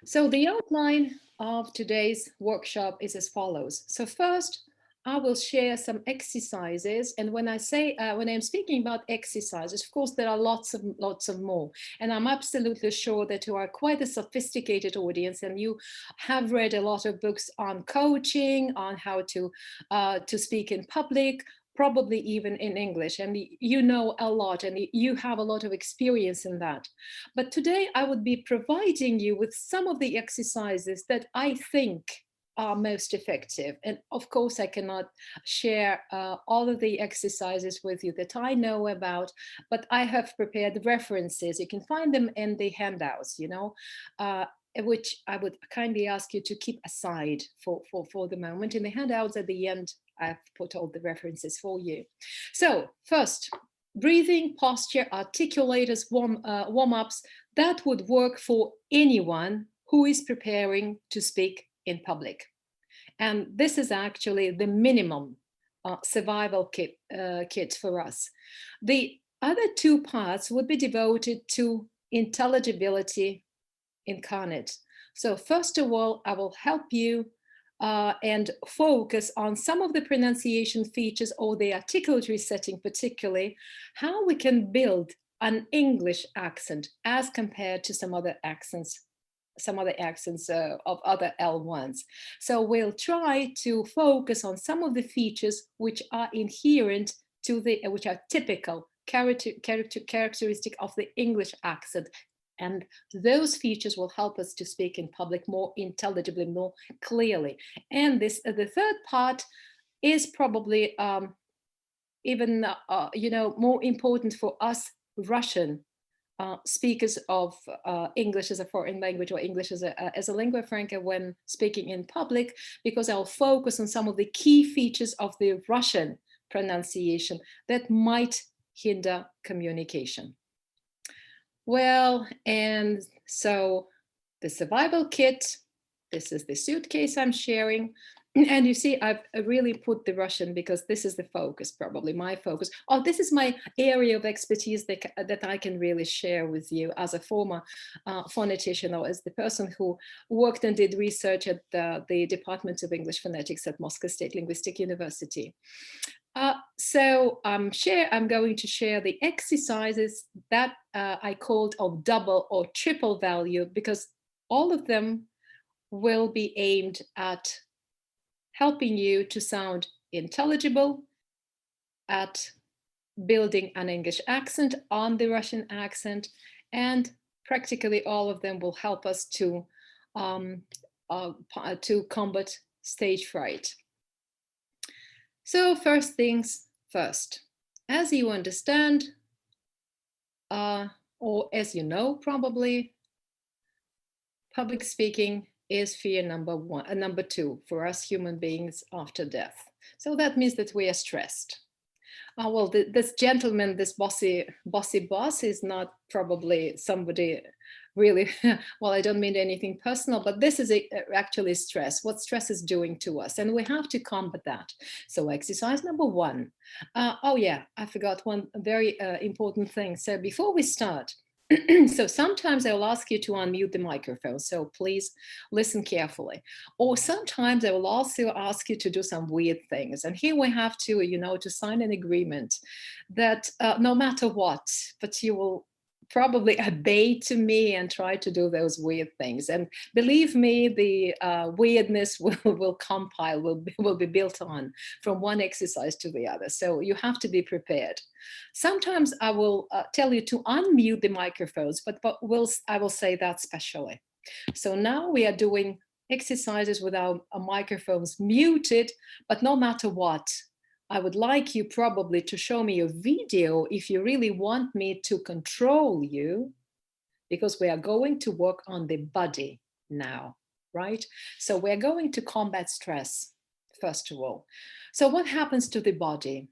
So the outline of today's workshop is as follows. So first, I will share some exercises, and when I'm speaking about exercises, of course there are lots of more, and I'm absolutely sure that you are quite a sophisticated audience, and you have read a lot of books on coaching, on how to speak in public, probably even in English, and you know a lot, and you have a lot of experience in that. But today I would be providing you with some of the exercises that I think are most effective. And of course, I cannot share all of the exercises with you that I know about, but I have prepared references. You can find them in the handouts, uh, which I would kindly ask you to keep aside for the moment. In the handouts at the end, I've put all the references for you. So first, breathing, posture, articulators, warm-ups, that would work for anyone who is preparing to speak in public. And this is actually the minimum survival kit for us. The other two parts would be devoted to intelligibility incarnate. So first of all, I will help you and focus on some of the pronunciation features or the articulatory setting particularly, how we can build an English accent as compared to some other accents of other L1s. So we'll try to focus on some of the features which are inherent to which are typical characteristic of the English accent. And those features will help us to speak in public more intelligibly, more clearly. And the third part is probably even more important for us Russian speakers of English as a foreign language or English as a lingua franca when speaking in public, because I'll focus on some of the key features of the Russian pronunciation that might hinder communication. Well, and so the survival kit, this is the suitcase I'm sharing. And you see, I've really put the Russian because this is the focus, probably my focus. Oh, this is my area of expertise that I can really share with you as a former phonetician, or as the person who worked and did research at the Department of English Phonetics at Moscow State Linguistic University. So I'm going to share the exercises that I called of double or triple value, because all of them will be aimed at helping you to sound intelligible, at building an English accent on the Russian accent, and practically all of them will help us to combat stage fright. So first things first, as you understand, or as you know probably, public speaking is fear number two for us human beings after death. So that means that we are stressed. Well, this gentleman, this bossy boss is not probably somebody really, well, I don't mean anything personal, but this is actually stress, what stress is doing to us, and we have to combat that. So exercise number one. Oh yeah, I forgot one very important thing. So before we start, so sometimes I will ask you to unmute the microphone, so please listen carefully. Or sometimes I will also ask you to do some weird things. And here we have to, to sign an agreement that no matter what, but you will probably obey to me and try to do those weird things. And believe me, the weirdness will compile, will be built on from one exercise to the other. So you have to be prepared. Sometimes I will tell you to unmute the microphones, but I will say that specially. So now we are doing exercises with our microphones muted, but no matter what, I would like you probably to show me a video if you really want me to control you, because we are going to work on the body now, right? So we're going to combat stress, first of all. So what happens to the body?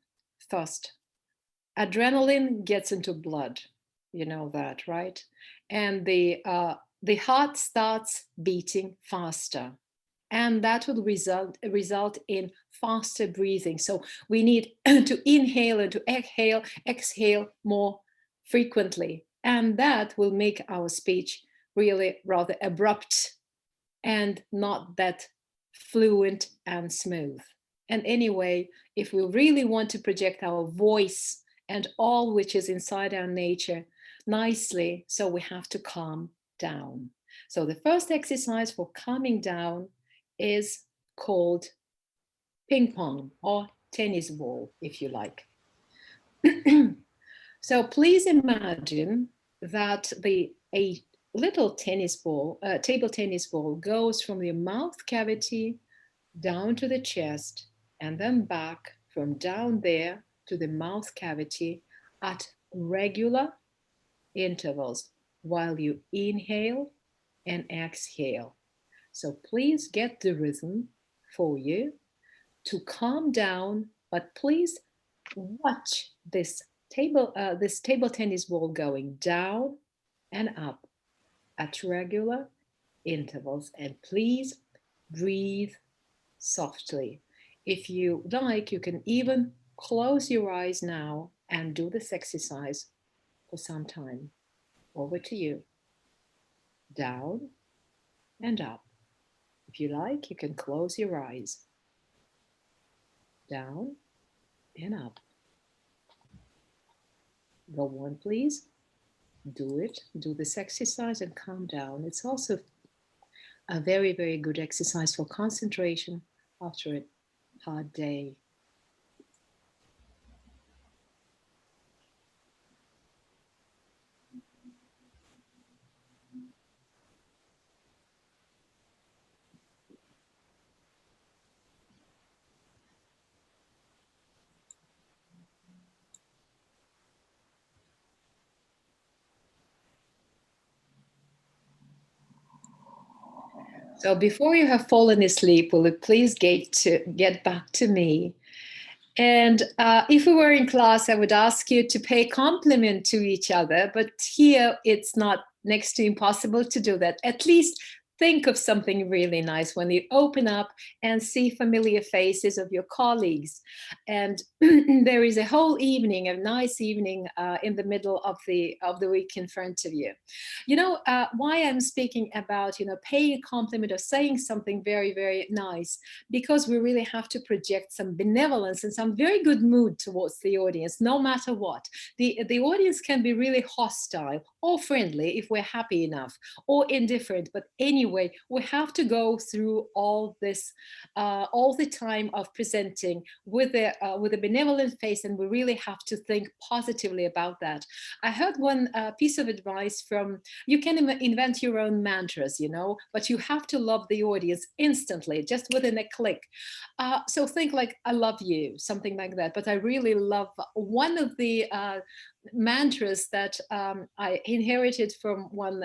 First, adrenaline gets into blood, you know that, right? And the heart starts beating faster. And that will result in faster breathing. So we need to inhale and to exhale more frequently. And that will make our speech really rather abrupt and not that fluent and smooth. And anyway, if we really want to project our voice and all which is inside our nature nicely, so we have to calm down. So the first exercise for calming down is called ping pong or tennis ball, if you like. So please imagine that a little tennis ball, table tennis ball, goes from your mouth cavity down to the chest and then back from down there to the mouth cavity at regular intervals while you inhale and exhale. So please get the rhythm for you to calm down, but please watch this table tennis ball going down and up at regular intervals, and please breathe softly. If you like, you can even close your eyes now and do this exercise for some time. Over to you. Down and up. If you like, you can close your eyes. Down and up. Go on, please. Do it. Do this exercise and calm down. It's also a very, very good exercise for concentration after a hard day. So before you have fallen asleep, will you please get back to me? And if we were in class, I would ask you to pay compliment to each other. But here, it's not next to impossible to do that. At least think of something really nice when you open up and see familiar faces of your colleagues. And there is a whole evening, a nice evening in the middle of the week in front of you. Why I'm speaking about, paying a compliment or saying something very, very nice, because we really have to project some benevolence and some very good mood towards the audience, no matter what. The audience can be really hostile or friendly if we're happy enough, or indifferent. But anyway, we have to go through all this, all the time of presenting with a benevolent face, and we really have to think positively about that. I heard one piece of advice from, you can invent your own mantras, but you have to love the audience instantly, just within a click. So think like, I love you, something like that. But I really love one of the mantras that I inherited from one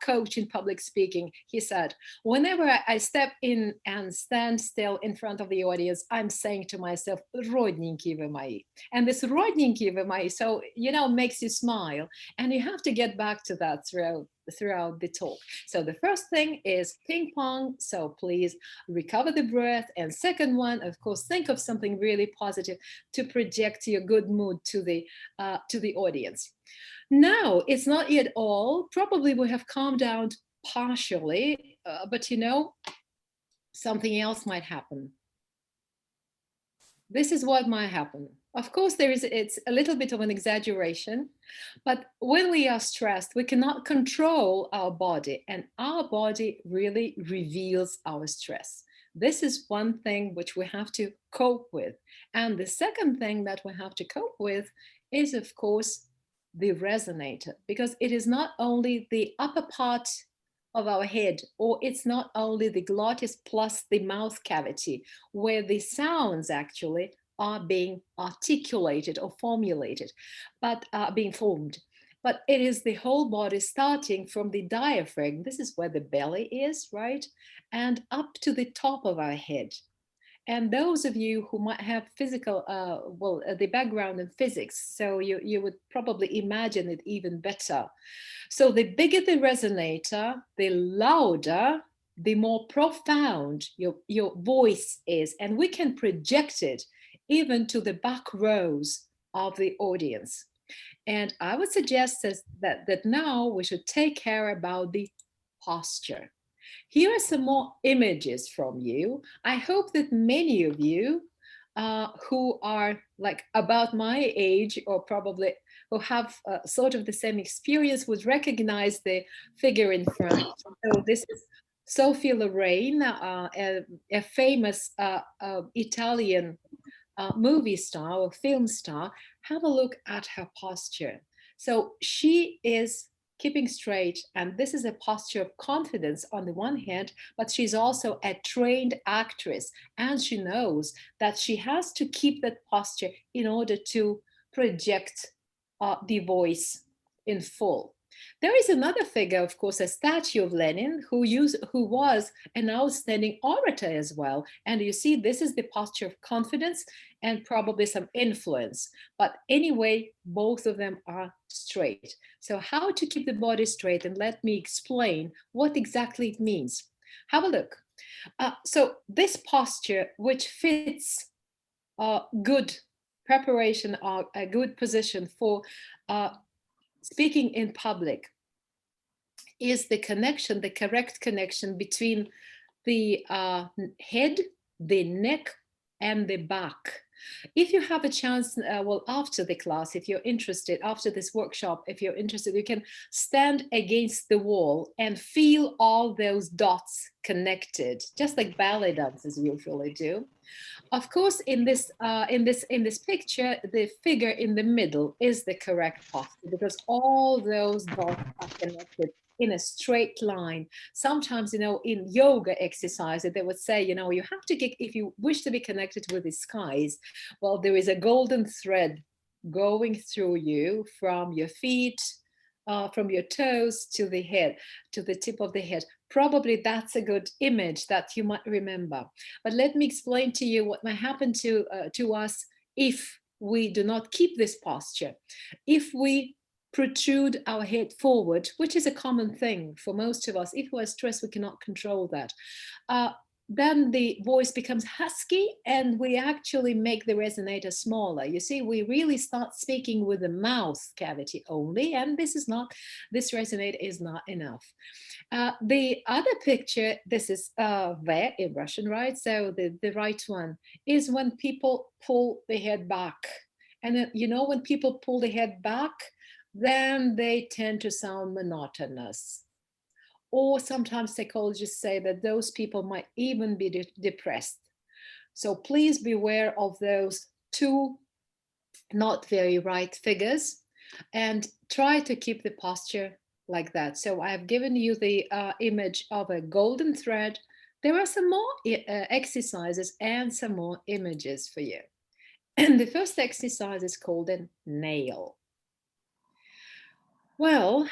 coach in public speaking. He said, whenever I step in and stand still in front of the audience, I'm saying to myself, "Родненькие вы мои." And this "Родненькие вы мои," so, makes you smile. And you have to get back to that throughout the talk. So the first thing is ping pong. So please recover the breath. And second one, of course, think of something really positive to project your good mood to the audience. Now, it's not yet all. Probably we have calmed down partially, but something else might happen. This is what might happen. Of course, it's a little bit of an exaggeration, but when we are stressed, we cannot control our body, and our body really reveals our stress. This is one thing which we have to cope with. And the second thing that we have to cope with is, of course, the resonator, because it is not only the upper part of our head, or it's not only the glottis plus the mouth cavity where the sounds actually are being articulated or formulated, but being formed. But it is the whole body, starting from the diaphragm. This is where the belly is, right? And up to the top of our head. And those of you who might have physical, the background in physics, so you would probably imagine it even better. So the bigger the resonator, the louder, the more profound your voice is. And we can project it even to the back rows of the audience. And I would suggest that now we should take care about the posture. Here are some more images from you. I hope that many of you who are like about my age, or probably who have sort of the same experience, would recognize the figure in front. So this is Sophie Loren, a famous Italian movie star or film star. Have a look at her posture. So she is keeping straight, and this is a posture of confidence on the one hand, but she's also a trained actress, and she knows that she has to keep that posture in order to project the voice in full. There is another figure, of course, a statue of Lenin, who was an outstanding orator as well. And you see, this is the posture of confidence and probably some influence. But anyway, both of them are straight. So how to keep the body straight? And let me explain what exactly it means. Have a look. So this posture, which fits good preparation, or a good position for speaking in public, is the connection, the correct connection between the head, the neck, and the back. If you have a chance, well, after the class, if you're interested, after this workshop, if you're interested, you can stand against the wall and feel all those dots connected, just like ballet dancers usually do. Of course, in this picture, the figure in the middle is the correct posture, because all those dots are connected in a straight line. Sometimes, you know, in yoga exercise, they would say, you know, you have to get, if you wish to be connected with the skies, well, there is a golden thread going through you from your feet, from your toes to the head, to the tip of the head. Probably that's a good image that you might remember. But let me explain to you what might happen to us if we do not keep this posture. If we protrude our head forward, which is a common thing for most of us. If we are stressed, we cannot control that. Then the voice becomes husky, and we actually make the resonator smaller. You see, we really start speaking with the mouth cavity only, and this resonator is not enough. The other picture, this is V in Russian, right? So the right one is when people pull the head back. And you know, when people pull the head back, then they tend to sound monotonous. Or sometimes psychologists say that those people might even be depressed. So please beware of those two not very right figures, and try to keep the posture like that. So I've given you the image of a golden thread. There are some more exercises and some more images for you. And the first exercise is called a nail. Well,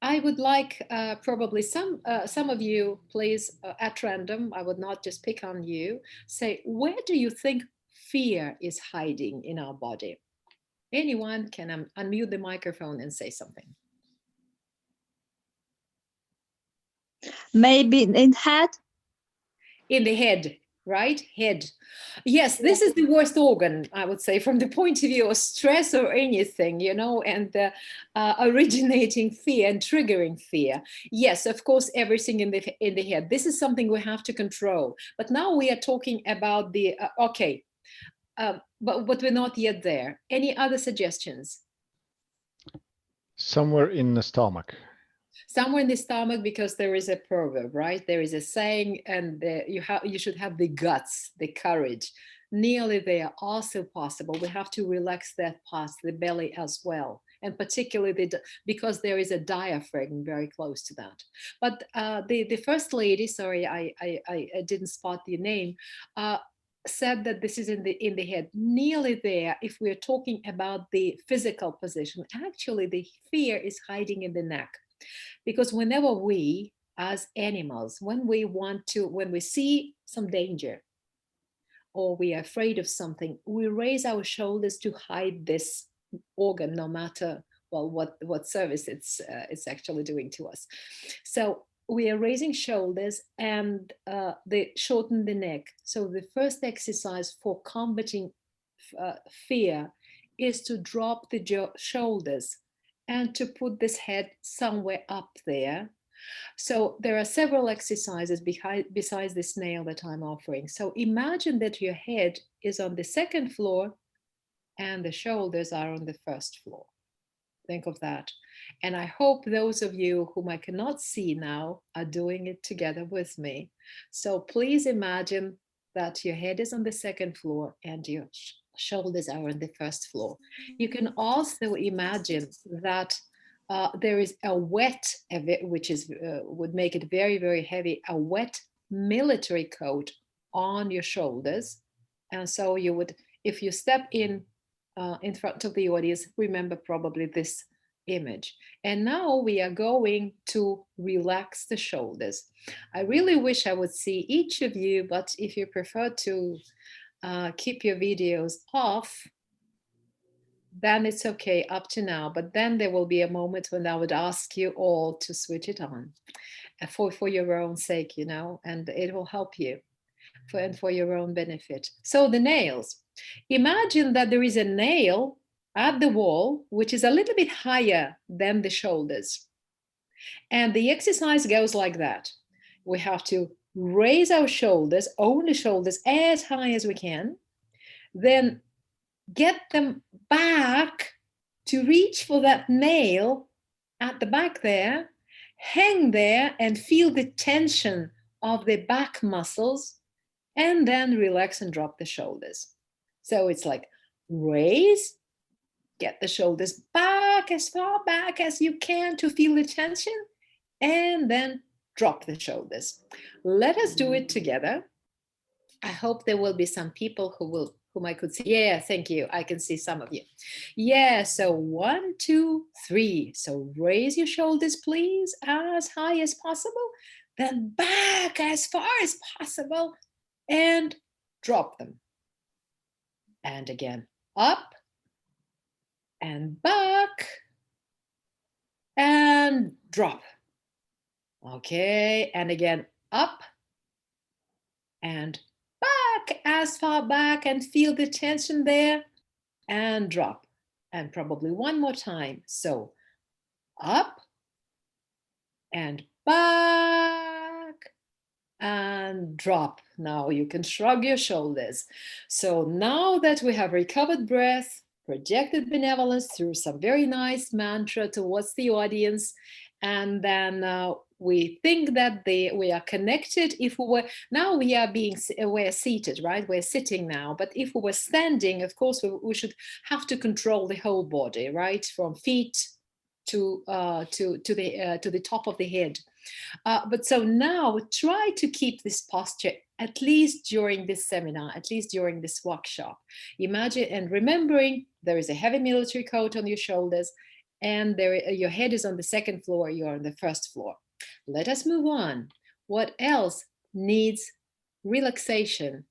I would like probably some of you, please, at random, I would not just pick on you, say, where do you think fear is hiding in our body? Anyone can unmute the microphone and say something. Maybe in head? In the head, right? Head. Yes, this is the worst organ, I would say, from the point of view of stress or anything, you know, and originating fear and triggering fear. Yes, of course, everything in the head. This is something we have to control. But now we are talking about the, but we're not yet there. Any other suggestions? Somewhere in the stomach. Somewhere in the stomach, because there is a proverb, right? There is a saying, and you should have the guts, the courage. Nearly there, also possible. We have to relax that part, the belly as well, and particularly because there is a diaphragm very close to that. But the first lady, sorry, I didn't spot the name, said that this is in the head. Nearly there, if we're talking about the physical position, actually the fear is hiding in the neck. Because whenever we, as animals, when we see some danger or we are afraid of something, we raise our shoulders to hide this organ, no matter, well, what service it's actually doing to us. So we are raising shoulders and they shorten the neck. So the first exercise for combating fear is to drop the shoulders and to put this head somewhere up there. So there are several exercises besides this nail that I'm offering. So imagine that your head is on the second floor and the shoulders are on the first floor. Think of that. And I hope those of you whom I cannot see now are doing it together with me. So please imagine that your head is on the second floor and your shoulders are on the first floor. You can also imagine that there is a wet, which is would make it very, very heavy, a wet military coat on your shoulders. And so you would, if you step in front of the audience, remember probably this image. And now we are going to relax the shoulders. I really wish I would see each of you, but if you prefer to keep your videos off, then it's okay up to now. But then there will be a moment when I would ask you all to switch it on for your own sake, you know, and it will help you for your own benefit. So the nails. Imagine that there is a nail at the wall, which is a little bit higher than the shoulders. And the exercise goes like that. We have to raise our shoulders, only shoulders, as high as we can. Then get them back to reach for that nail at the back there. Hang there and feel the tension of the back muscles. And then relax and drop the shoulders. So it's like raise, get the shoulders back as far back as you can to feel the tension, and then drop the shoulders. Let us do it together. I hope there will be some people whom I could see. Yeah, thank you. I can see some of you. Yeah, so 1, 2, 3. So raise your shoulders, please, as high as possible. Then back as far as possible. And drop them. And again, up and back and drop. Okay, and again, up and back, as far back, and feel the tension there and drop. And probably one more time. So up and back and drop. Now you can shrug your shoulders. So now that we have recovered breath, projected benevolence through some very nice mantra towards the audience, and then we think that we are connected. If we were, now we're seated, right? We're sitting now, but if we were standing, of course, we should have to control the whole body, right? From feet to the top of the head. But so now try to keep this posture at least during this seminar, at least during this workshop. Imagine and remembering there is a heavy military coat on your shoulders and your head is on the second floor, you're on the first floor. Let us move on. What else needs relaxation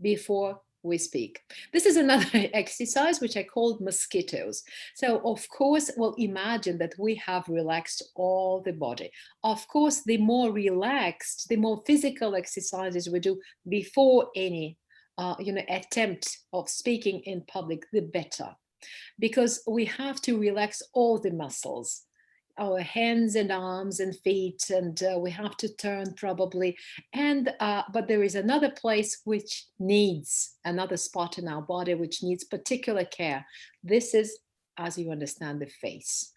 before we speak? This is another exercise which I called mosquitoes. So of course, well, imagine that we have relaxed all the body. Of course, the more relaxed, the more physical exercises we do before any attempt of speaking in public, the better, because we have to relax all the muscles, our hands and arms and feet, and we have to turn probably. And but there is another place which needs, another spot in our body which needs particular care. This is, as you understand, the face.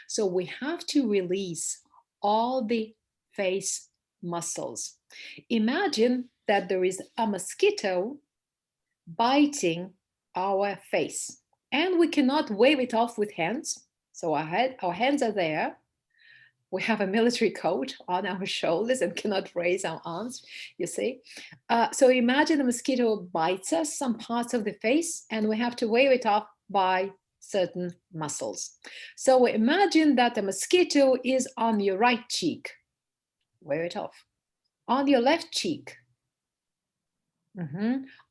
So we have to release all the face muscles. Imagine that there is a mosquito biting our face, and we cannot wave it off with hands. So our hands are there. We have a military coat on our shoulders and cannot raise our arms, you see. So imagine a mosquito bites us, some parts of the face, and we have to wave it off by certain muscles. So imagine that a mosquito is on your right cheek. Wave it off. On your left cheek.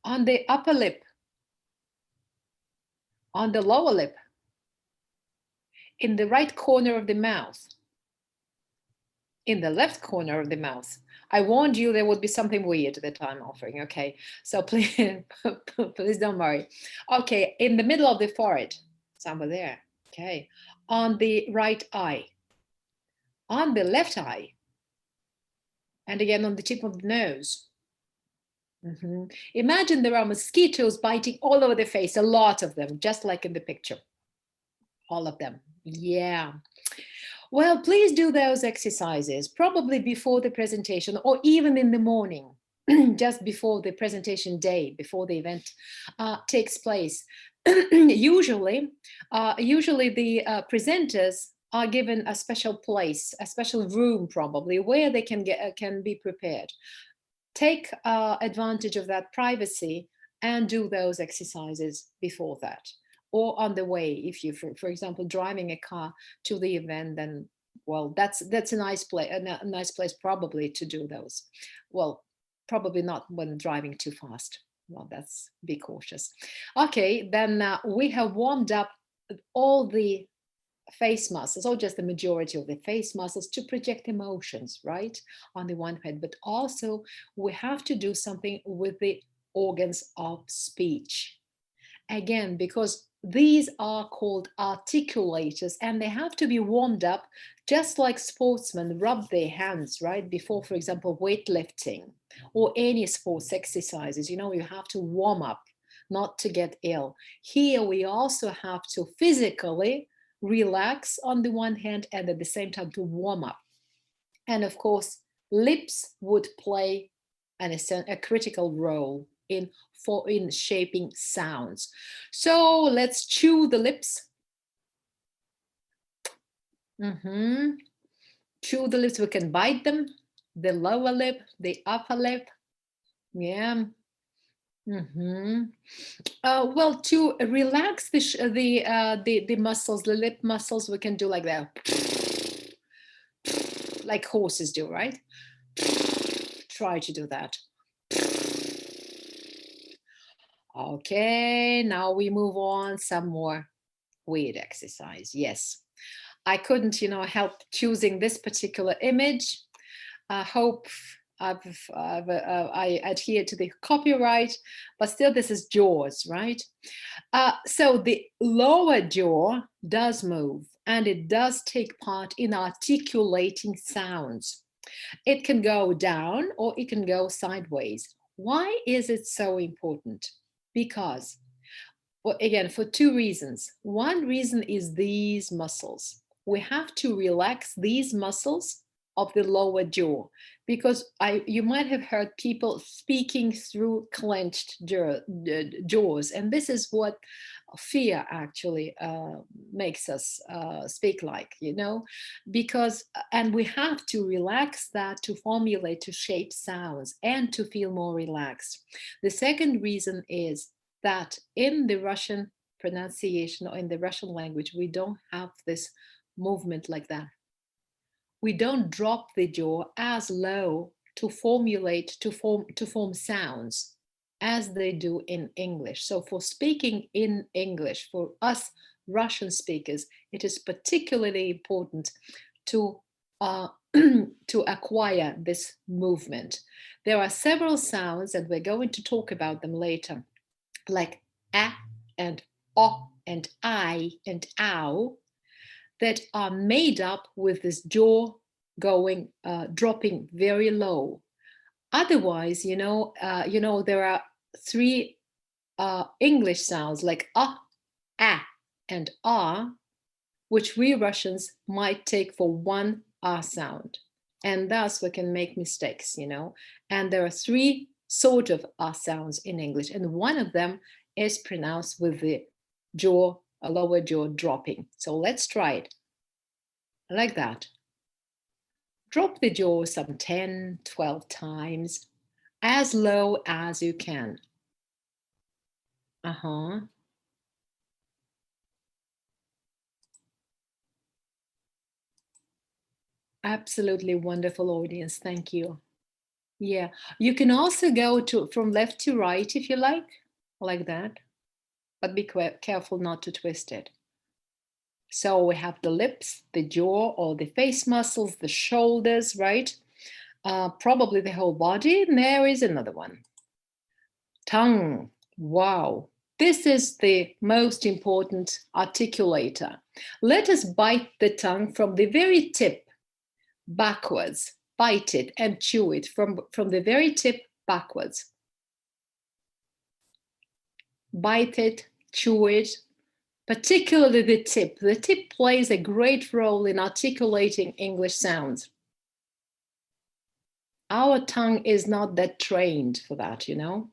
On the upper lip. On the lower lip. In the right corner of the mouth, in the left corner of the mouth. I warned you there would be something weird that I'm offering, okay? So please, please don't worry. Okay, in the middle of the forehead, somewhere there, okay? On the right eye, on the left eye, And again, on the tip of the nose. Imagine there are mosquitoes biting all over the face, a lot of them, just like in the picture. All of them. Yeah. Well, please do those exercises, probably before the presentation or even in the morning, just before the presentation day, before the event takes place. Usually the presenters are given a special place, a special room probably, where they can be prepared. Take advantage of that privacy and do those exercises before that, or on the way. If you, for example, driving a car to the event, then well, that's a nice place, a nice place probably to do those. Well, probably not when driving too fast. Well, that's, be cautious. Okay, then we have warmed up all the face muscles, or just the majority of the face muscles, to project emotions, right, on the one hand, but also we have to do something with the organs of speech. Again, because these are called articulators and they have to be warmed up, just like sportsmen rub their hands, right, before, for example, weightlifting or any sports exercises. You know, you have to warm up not to get ill. Here we also have to physically relax on the one hand and at the same time to warm up. And of course, lips would play a critical role in shaping sounds. So let's chew the lips. Chew the lips. We can bite them. The lower lip, the upper lip. Yeah. Well, to relax the muscles, the lip muscles, we can do like that, like horses do, right? Try to do that. Okay, now we move on. Some more weird exercise. Yes, I couldn't, help choosing this particular image. I hope I adhere to the copyright, but still this is jaws, right? So the lower jaw does move and it does take part in articulating sounds. It can go down or it can go sideways. Why is it so important? Because, well, again, for two reasons. One reason is these muscles. We have to relax these muscles of the lower jaw, because you might have heard people speaking through clenched jaws, and this is what fear actually makes us speak like, because, and we have to relax that to formulate, to shape sounds and to feel more relaxed. The second reason is that in the Russian pronunciation or in the Russian language, we don't have this movement like that. We don't drop the jaw as low to formulate, to form sounds as they do in English. So for speaking in English, for us Russian speakers, it is particularly important to to acquire this movement. There are several sounds, and we're going to talk about them later, like a and o and I and ow, that are made up with this jaw going, dropping very low. Otherwise, there are three English sounds like a, and ah, which we Russians might take for one ah sound. And thus we can make mistakes, And there are three sort of ah sounds in English, and one of them is pronounced with the jaw, a lower jaw dropping. So let's try it. Like that. Drop the jaw some 10, 12 times, as low as you can. Absolutely wonderful audience. Thank you. Yeah, you can also go from left to right if you like that, but be careful not to twist it. So we have the lips, the jaw, or the face muscles, the shoulders, right? Probably the whole body. And there is another one. Tongue. Wow. This is the most important articulator. Let us bite the tongue from the very tip backwards. bite it and chew it from the very tip backwards. Bite it, chew it, particularly the tip. The tip plays a great role in articulating English sounds. Our tongue is not that trained for that, you know.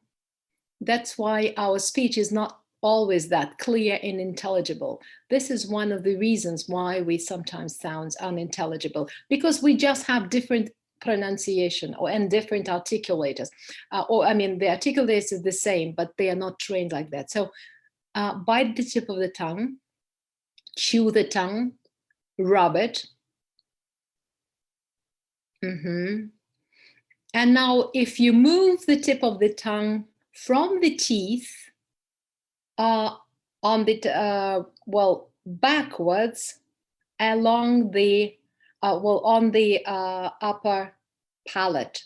That's why our speech is not always that clear and intelligible. This is one of the reasons why we sometimes sound unintelligible, because we just have different pronunciation and different articulators. The articulators is the same, but they are not trained like that. So bite the tip of the tongue, chew the tongue, rub it. And now if you move the tip of the tongue from the teeth backwards along the on the upper palate,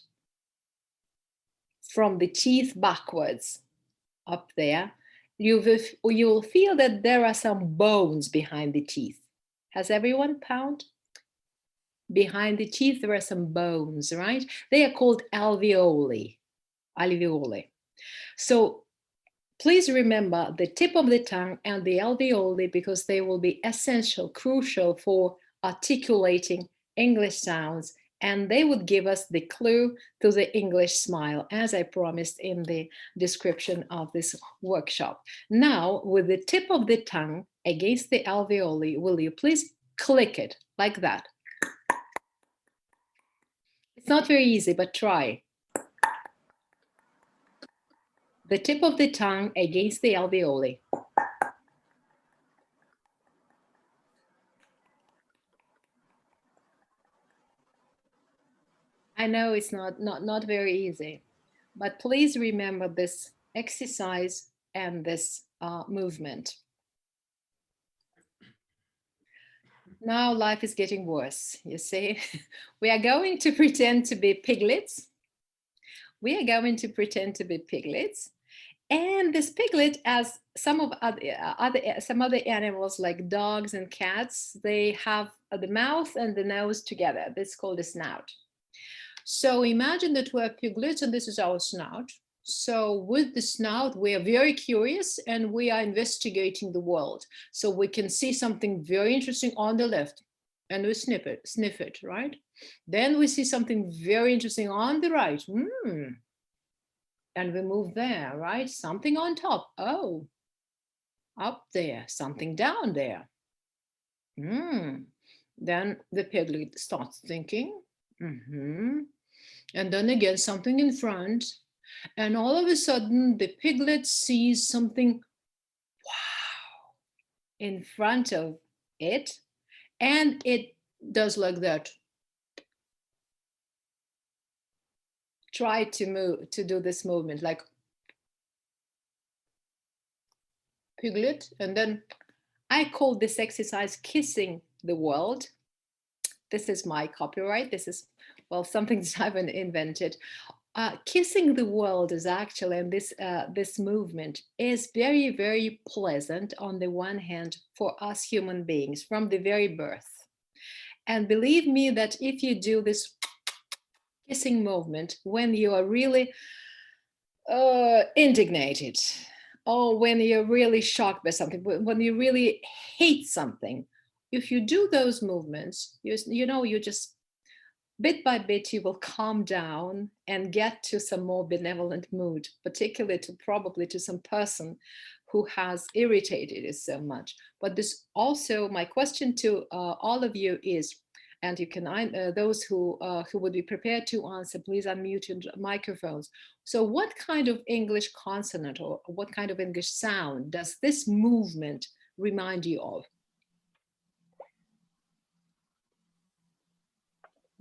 from the teeth backwards up there, you will feel that there are some bones behind the teeth. Has everyone found? Behind the teeth there are some bones, right? They are called alveoli. So please remember the tip of the tongue and the alveoli, because they will be essential, crucial for articulating English sounds, and they would give us the clue to the English smile, as I promised in the description of this workshop. Now, with the tip of the tongue against the alveoli, will you please click it like that? It's not very easy, but try. The tip of the tongue against the alveoli. I know it's not very easy, but please remember this exercise and this movement. Now life is getting worse, you see. We are going to pretend to be piglets. And this piglet, as some other animals like dogs and cats, they have the mouth and the nose together. That's called a snout. So imagine that we're piglets and this is our snout. So with the snout, we are very curious and we are investigating the world. So we can see something very interesting on the left and we sniff it, right? Then we see something very interesting on the right. And we move there, right? Something on top. Oh, up there, something down there. Then the piglet starts thinking. And then again, something in front. And all of a sudden, the piglet sees something, wow, in front of it. And it does like that. Try to do this movement like piglet. And then I call this exercise kissing the world. This is my copyright. This is, well, something that I've invented. Kissing the world is actually, and this movement is very, very pleasant on the one hand for us human beings from the very birth. And believe me that if you do this kissing movement when you are really indignated, or when you're really shocked by something, when you really hate something, if you do those movements, you just bit by bit, you will calm down and get to some more benevolent mood, particularly probably to some person who has irritated you so much. But this also, my question to all of you is, and you can, those who would be prepared to answer, please unmute your microphones. So what kind of English consonant or what kind of English sound does this movement remind you of?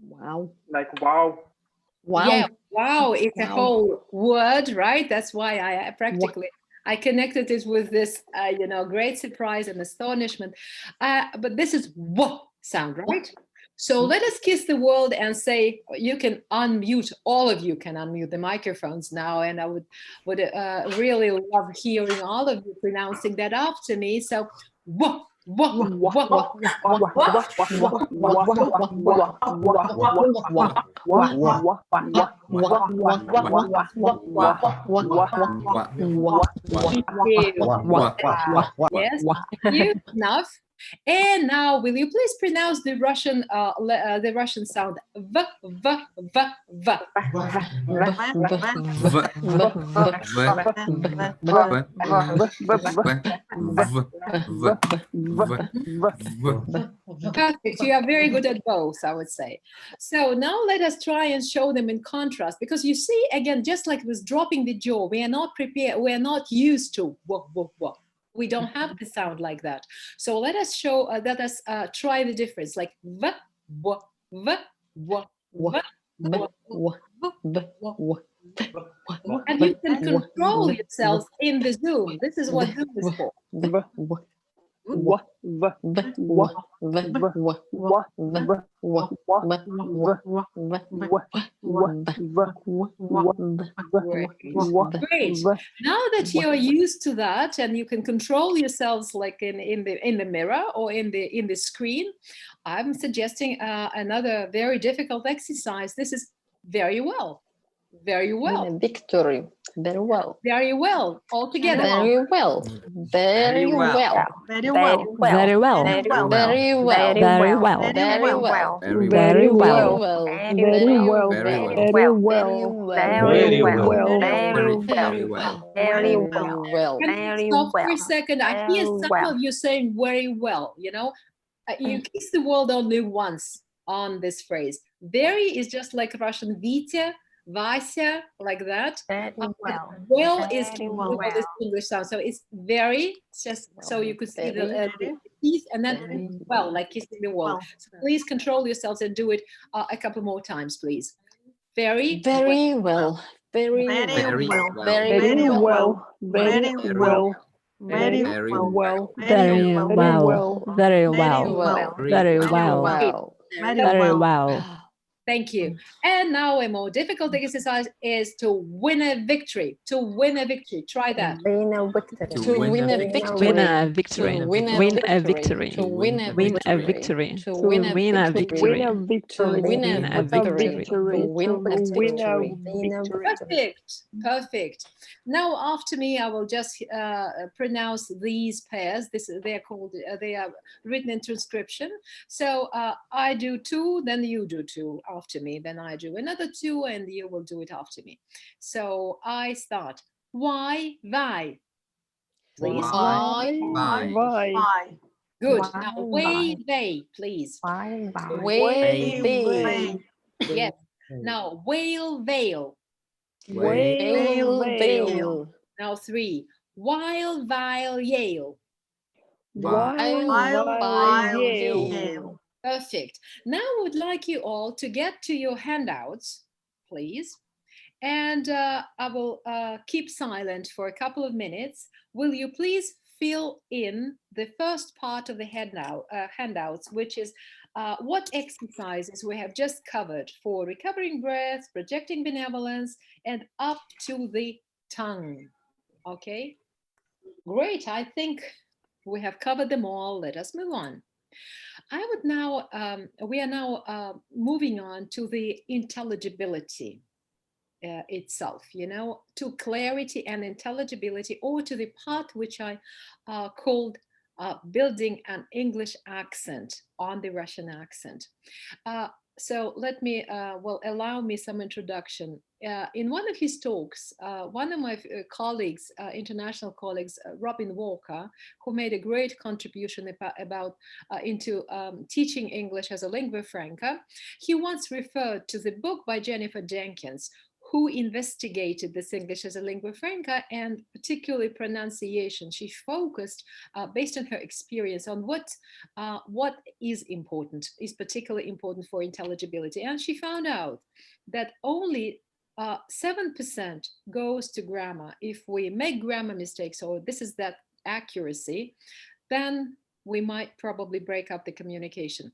Wow. Like wow. Wow. Yeah, wow, it's a whole word, right? That's why I practically, I connected it with this, great surprise and astonishment. But this is what sound, right? So let us kiss the world and say, you can unmute, all of you can unmute the microphones now. And I would really love hearing all of you pronouncing that after me. So, whoa, Yes, you enough. And now, will you please pronounce the Russian sound v v v v? Perfect. You are very good at both, I would say. So now let us try and show them in contrast, because you see, again, just like with dropping the jaw, we are not prepared, we are not used to whoa, whoa, whoa. We don't have the sound like that. So let us show, let us try the difference, like v, w, v, w, v, and you can control yourself in the Zoom. This is what Zoom is for. Great. Now that you're used to that and you can control yourselves like in the mirror or in the screen, I'm suggesting another very difficult exercise. This is very well. Very well. Victory. Very well. Very well. All together. Very well. Very well. Very well. Very well. Very well. Very well. Very well. Very well. Very well. Very well. Very Very well. Very well. Very well. Very well. Can you stop for a second? I hear some of you saying very well, you know. You kiss the world only once on this phrase. Very is just like Russian Vitya, Vasya, like that. Well is this English sound. So it's very, just so you could see the teeth, and then well, like kissing the world. So please control yourselves and do it a couple more times, please. Very well. Very well. Very well. Very well. Very well. Very well. Very well. Very well. Very well. Very well. Thank you. And now a more difficult exercise is to win a victory. To win a victory. Try that. Win a victory. To win a victory. Win a victory. To win a Win a victory. victory. To win a Win a victory. victory. Win a victory. Win a Perfect. Perfect. Now after me, I will just pronounce these pairs. They are written in transcription. So I do two, then you do two after me, then I do another two, and you will do it after me. So I start. Why? Please. Why? Good. Now way, they, please. Way. Yes. Now whale, veil. Veil. Now three. While, vile, yale. Yale. Perfect. Now I would like you all to get to your handouts, please. And I will keep silent for a couple of minutes. Will you please fill in the first part of the handouts, which is what exercises we have just covered for recovering breath, projecting benevolence, and up to the tongue. Okay, great. I think we have covered them all. Let us move on. I would now, we are now moving on to the intelligibility itself, you know, to clarity and intelligibility, or to the part which I called building an English accent on the Russian accent. So let me, allow me some introduction. In one of his talks, one of my colleagues, international colleagues, Robin Walker, who made a great contribution into teaching English as a lingua franca, he once referred to the book by Jennifer Jenkins, who investigated this English as a lingua franca, and particularly pronunciation. She focused, based on her experience, on what is particularly important for intelligibility. And she found out that only 7% goes to grammar. If we make grammar mistakes, or this is that accuracy, then we might probably break up the communication.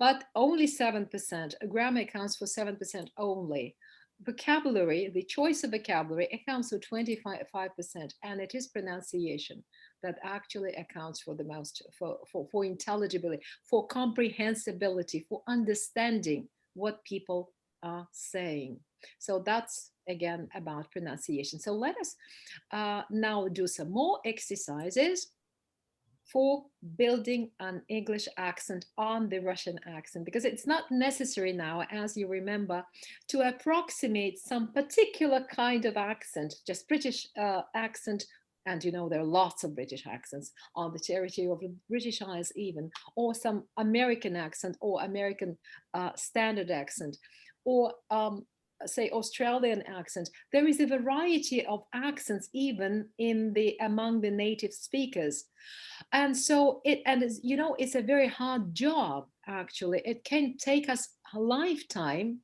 But only 7%, grammar accounts for 7% only. Vocabulary, the choice of vocabulary, accounts for 25%, and it is pronunciation. that actually accounts for the most, for intelligibility, for comprehensibility, for understanding what people are saying. So that's again about pronunciation. So let us now do some more exercises for building an English accent on the Russian accent, because it's not necessary now, as you remember, to approximate some particular kind of accent, just British accent. And you know, there are lots of British accents on the territory of the British Isles even, or some American accent or American standard accent, or say Australian accent. There is a variety of accents even among the native speakers. And so you know, it's a very hard job, actually. It can take us a lifetime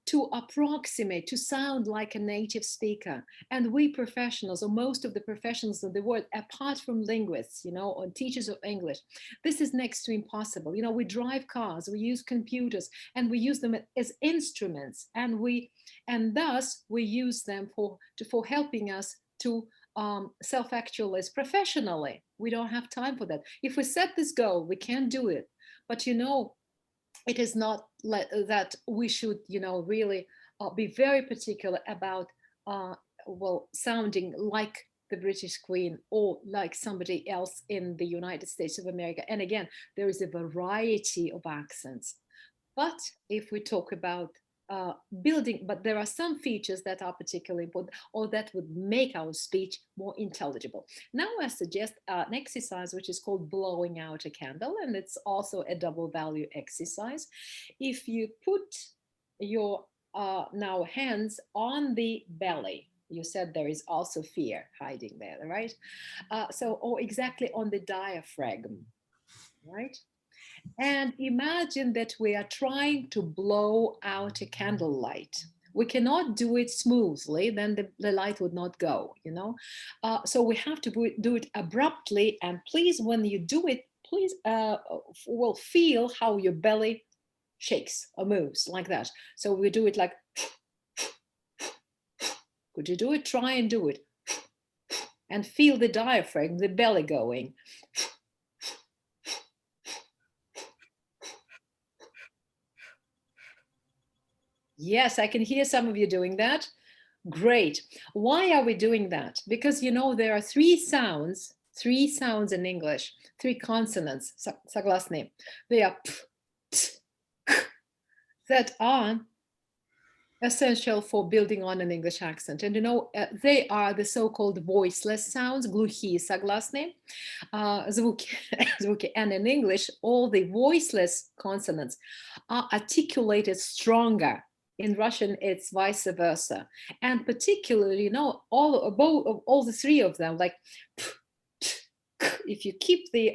to approximate, to sound like a native speaker. And we professionals, or most of the professionals of the world, apart from linguists, you know, or teachers of English, this is next to impossible. You know, we drive cars, we use computers, and we use them as instruments, and thus we use them for helping us to self-actualize professionally. We don't have time for that. If we set this goal, we can do it. But you know, it is not that we should, you know, really be very particular about, well, sounding like the British Queen or like somebody else in the United States of America. And again, there is a variety of accents. But if we talk about building, but there are some features that are particularly important or that would make our speech more intelligible. Now I suggest an exercise which is called blowing out a candle, and it's also a double value exercise. If you put your now hands on the belly, you said there is also fear hiding there, right? Or exactly on the diaphragm, right? And imagine that we are trying to blow out a candlelight. We cannot do it smoothly, then the light would not go, you know. So we have to do it abruptly. And please, when you do it, please will feel how your belly shakes or moves like that. So we do it like, could you do it? Try and do it. And feel the diaphragm, the belly going. Yes, I can hear some of you doing that. Great. Why are we doing that? Because, you know, there are three sounds in English, three consonants, согласные. They are p, t, k, that are essential for building on an English accent. And, you know, they are the so-called voiceless sounds, глухие согласные, звуки. And in English, all the voiceless consonants are articulated stronger. In Russian, it's vice versa. And particularly, you know, all the three of them, like, if you keep the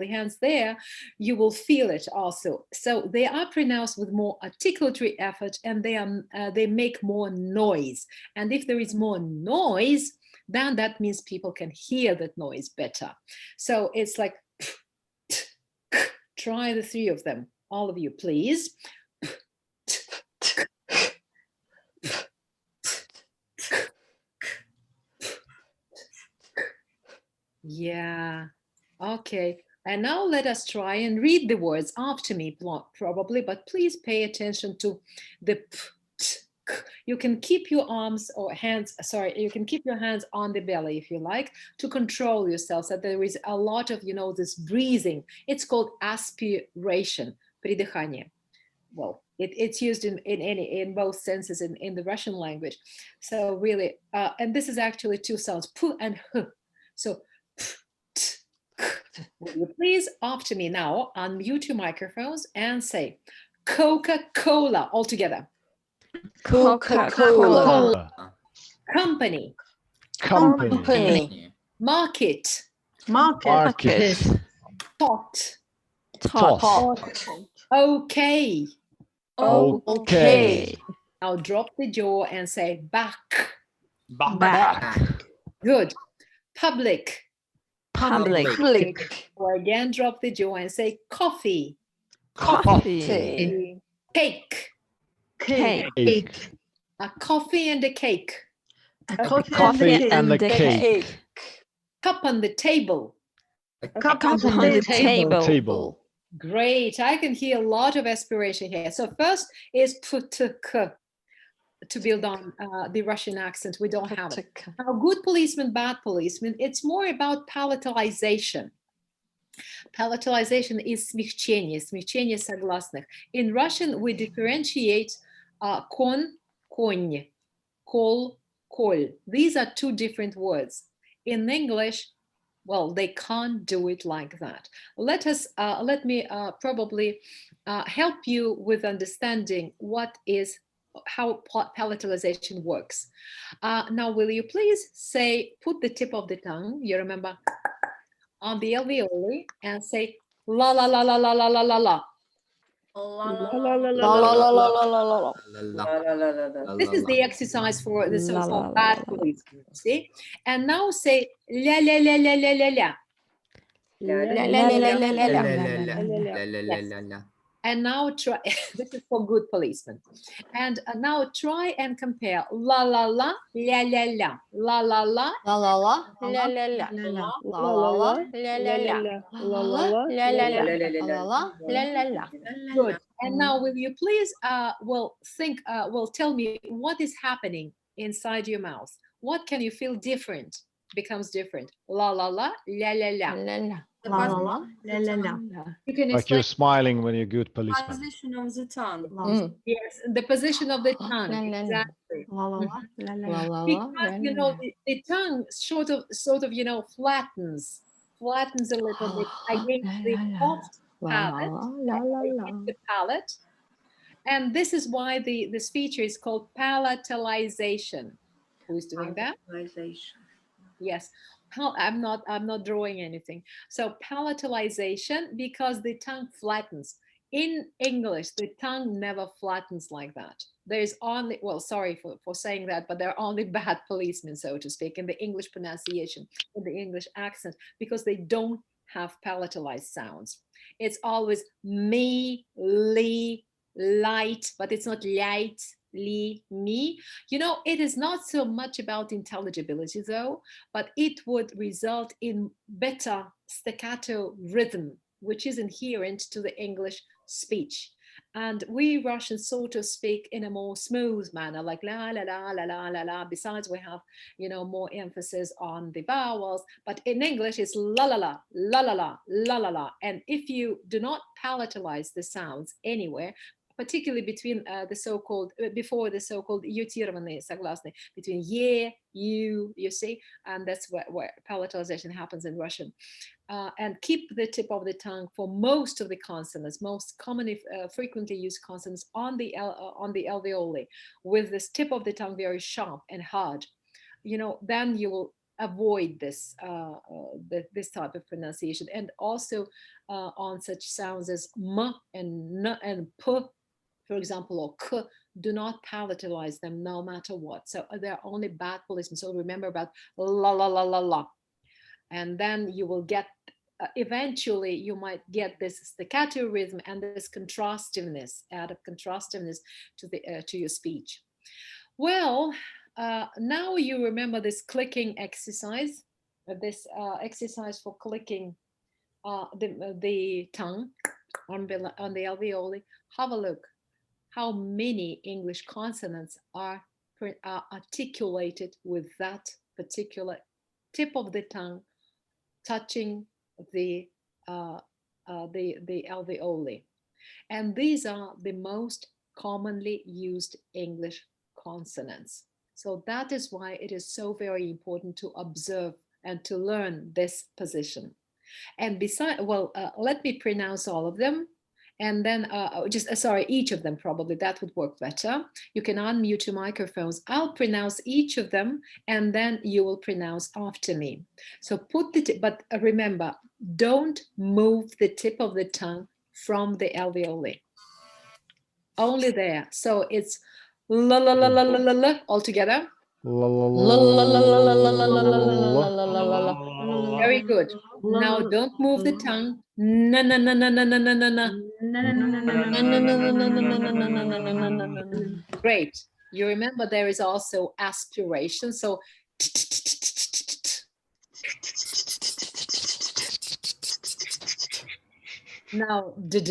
hands there, you will feel it also. So they are pronounced with more articulatory effort, and they make more noise. And if there is more noise, then that means people can hear that noise better. So it's like, try the three of them, all of you, please. Yeah, okay. And now let us try and read the words after me, probably, but please pay attention to the p, t, k. You can keep your arms or hands, you can keep your hands on the belly if you like, to control yourself, so there is a lot of, you know, this breathing. It's called aspiration, придыхание. Well, it's used in both senses in the Russian language. So really, and this is actually two sounds, p and h. So, will you please after me now unmute your microphones and say Coca-Cola all together. Coca-Cola. Company. Company. Market. Market. Tot. Okay. Okay. Now drop the jaw and say back. Back. Good. Public. Public. Or again, drop the jaw and say coffee. Coffee. Cake. Cake. A coffee and a cake. A coffee and a cake. cup on the table. A Cup on the table. Great. I can hear a lot of aspiration here. So first is putk, to build on the Russian accent. We don't have it. Now, good policeman, bad policeman, it's more about palatalization. Palatalization is смягчение согласных. In Russian, we differentiate kon, konь, kol, kol. These are two different words. In English, well, they can't do it like that. Let me probably help you with understanding how palatalization works. Now, will you please say, put the tip of the tongue, you remember, on the alveoli and say la la la la la la la la la. This is the exercise for the so-called bad policeman. See, and now say la la la la la la la. And now try. This is for good policemen. And now try and compare la la la la la la la la la La la la la la la la la la la. Good. And now will you please tell me what is happening inside your mouth? What can you feel different? Becomes different. La la la la la la. La la la la la la. You can Like you're smiling when you're good policeman. Position of the tongue. Yes, the position of the tongue. Exactly. La la la la la. Because you know the tongue sort of flattens a little bit against the soft palate, and this is why this feature is called palatalization. Who is doing that? Yes. I'm not drawing anything. So palatalization, because the tongue flattens. In English, the tongue never flattens like that. There's only, well, sorry for saying that, but there are only bad policemen, so to speak, in the English pronunciation, in the English accent, because they don't have palatalized sounds. It's always me, li, light, but it's not light, li, me. You know, it is not so much about intelligibility though, but it would result in better staccato rhythm, which is inherent to the English speech. And we Russians sort of speak in a more smooth manner, like la la la la la la la. Besides, we have, you know, more emphasis on the vowels. But in English, it's la la la la la la la la la. And if you do not palatalize the sounds anywhere, particularly between before the so-called ютированные согласные, between ye, you see, and that's where palatalization happens in Russian. And keep the tip of the tongue for most of the consonants, most commonly frequently used consonants on the alveoli, with this tip of the tongue very sharp and hard. You know, then you will avoid this this type of pronunciation, and also on such sounds as m and n and p, for example, or k, do not palatalize them no matter what. So they're only bad policemen. So remember about la la la la la. And then you will get, eventually you might get this staccato rhythm and this contrastiveness, add of contrastiveness to your speech. Well, now you remember this clicking exercise, this exercise for clicking the tongue on the alveoli. Have a look how many English consonants are articulated with that particular tip of the tongue touching the alveoli. And these are the most commonly used English consonants. So that is why it is so very important to observe and to learn this position. And besides, well, let me pronounce all of them. And then each of them probably, that would work better. You can unmute your microphones. I'll pronounce each of them and then you will pronounce after me. So but remember, don't move the tip of the tongue from the alveoli. Only there. So it's la la la la la la la all together. Very good. Now don't move the tongue. Na na na na na na na na na. Great. You remember there is also aspiration. So Now, don't